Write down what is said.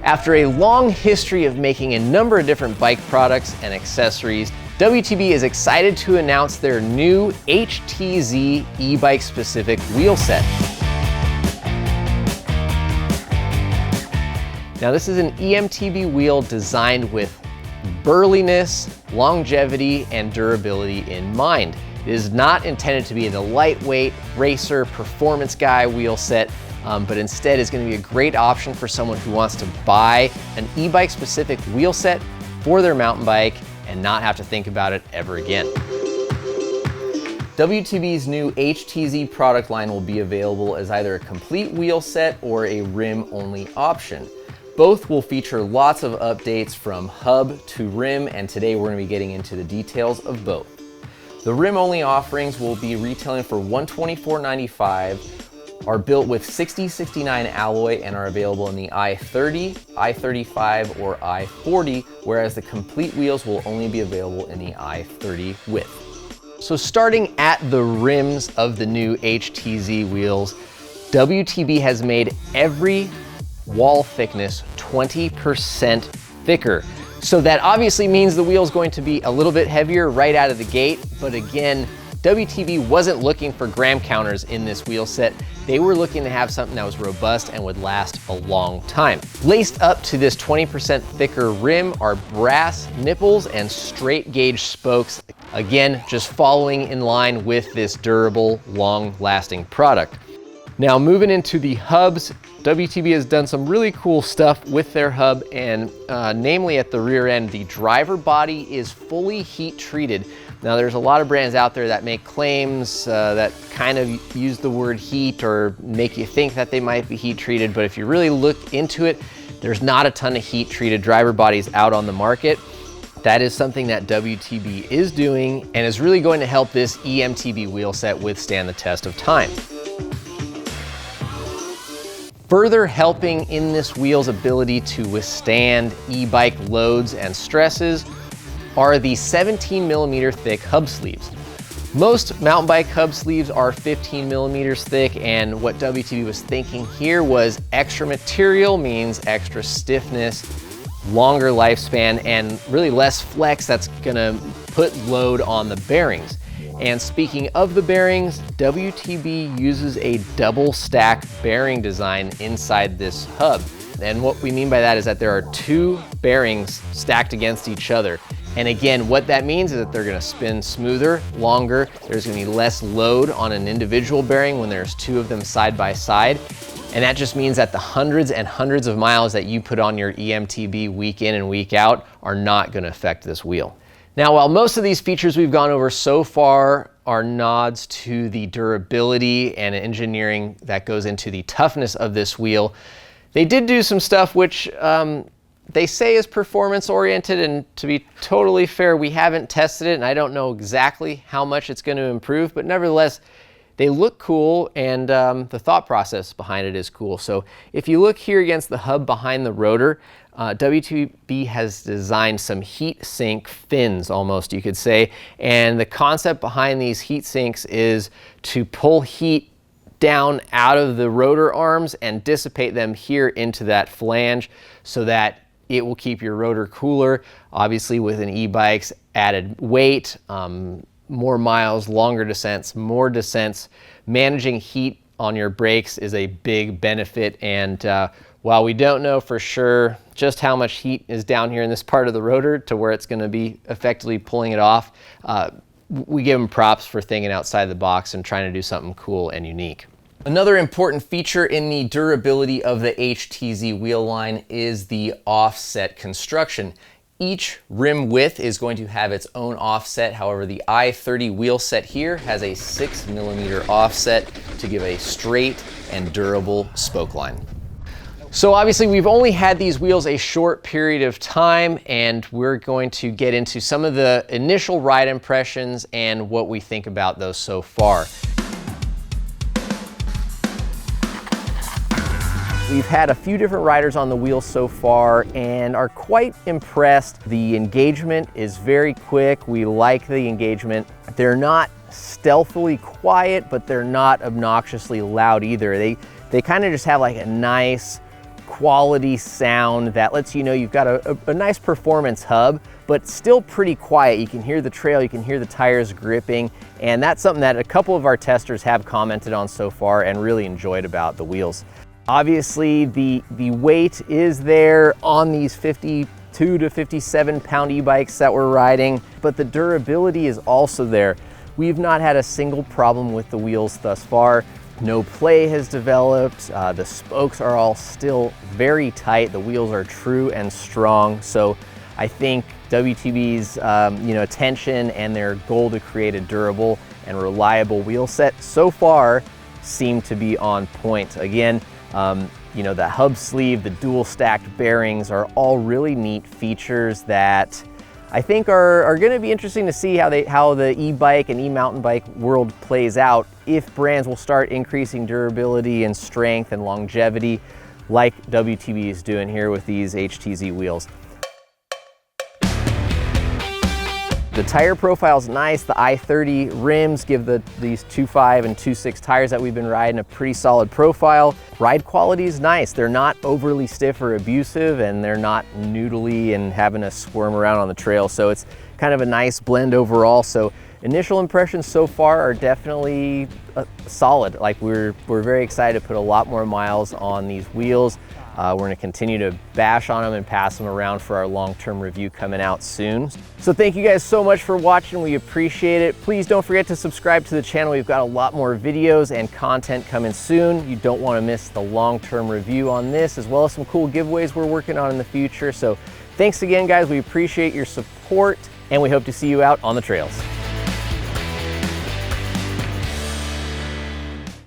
After a long history of making a number of different bike products and accessories, WTB is excited to announce their new HTZ eBike-Specific wheel set. Now this is an eMTB wheel designed with burliness, longevity, and durability in mind. It is not intended to be the lightweight racer performance guy wheel set, but instead is going to be a great option for someone who wants to buy an e-bike specific wheel set for their mountain bike and not have to think about it ever again. WTB's new HTZ product line will be available as either a complete wheel set or a rim-only option. Both will feature lots of updates from hub to rim, and today we're going to be getting into the details of both. The rim-only offerings will be retailing for $124.95, are built with 6069 alloy and are available in the I-30, I-35, or I-40, whereas the complete wheels will only be available in the I-30 width. So starting at the rims of the new HTZ wheels, WTB has made every wall thickness 20% thicker. So that obviously means the wheel is going to be a little bit heavier right out of the gate, but again, WTB wasn't looking for gram counters in this wheel set. They were looking to have something that was robust and would last a long time. Laced up to this 20% thicker rim are brass nipples and straight gauge spokes. Again, just following in line with this durable, long-lasting product. Now moving into the hubs, WTB has done some really cool stuff with their hub, and namely at the rear end, the driver body is fully heat treated. Now there's a lot of brands out there that make claims that kind of use the word heat or make you think that they might be heat treated, but if you really look into it, there's not a ton of heat treated driver bodies out on the market. That is something that WTB is doing and is really going to help this eMTB wheel set withstand the test of time. Further helping in this wheel's ability to withstand e-bike loads and stresses are the 17mm thick hub sleeves. Most mountain bike hub sleeves are 15mm thick, and what WTB was thinking here was extra material means extra stiffness, longer lifespan, and really less flex that's gonna put load on the bearings. And speaking of the bearings, WTB uses a double stack bearing design inside this hub. And what we mean by that is that there are two bearings stacked against each other. And again, what that means is that they're gonna spin smoother, longer. There's gonna be less load on an individual bearing when there's two of them side by side. And that just means that the hundreds and hundreds of miles that you put on your eMTB week in and week out are not gonna affect this wheel. Now, while most of these features we've gone over so far are nods to the durability and engineering that goes into the toughness of this wheel, they did do some stuff which they say is performance oriented, and to be totally fair, we haven't tested it and I don't know exactly how much it's going to improve, but nevertheless, they look cool, and the thought process behind it is cool. So if you look here against the hub behind the rotor, WTB has designed some heat sink fins, almost you could say, and the concept behind these heat sinks is to pull heat down out of the rotor arms and dissipate them here into that flange so that it will keep your rotor cooler. Obviously with an e-bike's added weight, more miles, longer descents, more descents, managing heat on your brakes is a big benefit. And while we don't know for sure just how much heat is down here in this part of the rotor to where it's going to be effectively pulling it off, we give them props for thinking outside the box and trying to do something cool and unique. Another important feature in the durability of the HTZ wheel line is the offset construction. Each rim width is going to have its own offset. However, the I-30 wheel set here has a 6mm offset to give a straight and durable spoke line. So obviously we've only had these wheels a short period of time, and we're going to get into some of the initial ride impressions and what we think about those so far. We've had a few different riders on the wheel so far and are quite impressed. The engagement is very quick. We like the engagement. They're not stealthily quiet, but they're not obnoxiously loud either. They kind of just have like a nice, quality sound that lets you know you've got a nice performance hub, but still pretty quiet. You can hear the trail, you can hear the tires gripping, and that's something that a couple of our testers have commented on so far and really enjoyed about the wheels. Obviously, the weight is there on these 52 to 57 pound e-bikes that we're riding, but the durability is also there. We've not had a single problem with the wheels thus far. No play has developed. The spokes are all still very tight. The wheels are true and strong. So I think WTB's attention and their goal to create a durable and reliable wheel set so far seem to be on point. Again, the hub sleeve, the dual stacked bearings are all really neat features that I think are going to be interesting to see how the e-bike and e-mountain bike world plays out, if brands will start increasing durability and strength and longevity like WTB is doing here with these HTZ wheels. The tire profile is nice. The I-30 rims give these 2.5 and 2.6 tires that we've been riding a pretty solid profile. Ride quality is nice. They're not overly stiff or abusive, and they're not noodly and having to squirm around on the trail. So it's kind of a nice blend overall. So initial impressions so far are definitely solid. Like we're very excited to put a lot more miles on these wheels. We're going to continue to bash on them and pass them around for our long-term review coming out soon. So thank you guys so much for watching. We appreciate it. Please don't forget to subscribe to the channel. We've got a lot more videos and content coming soon. You don't want to miss the long-term review on this, as well as some cool giveaways we're working on in the future. So thanks again, guys. We appreciate your support, and we hope to see you out on the trails.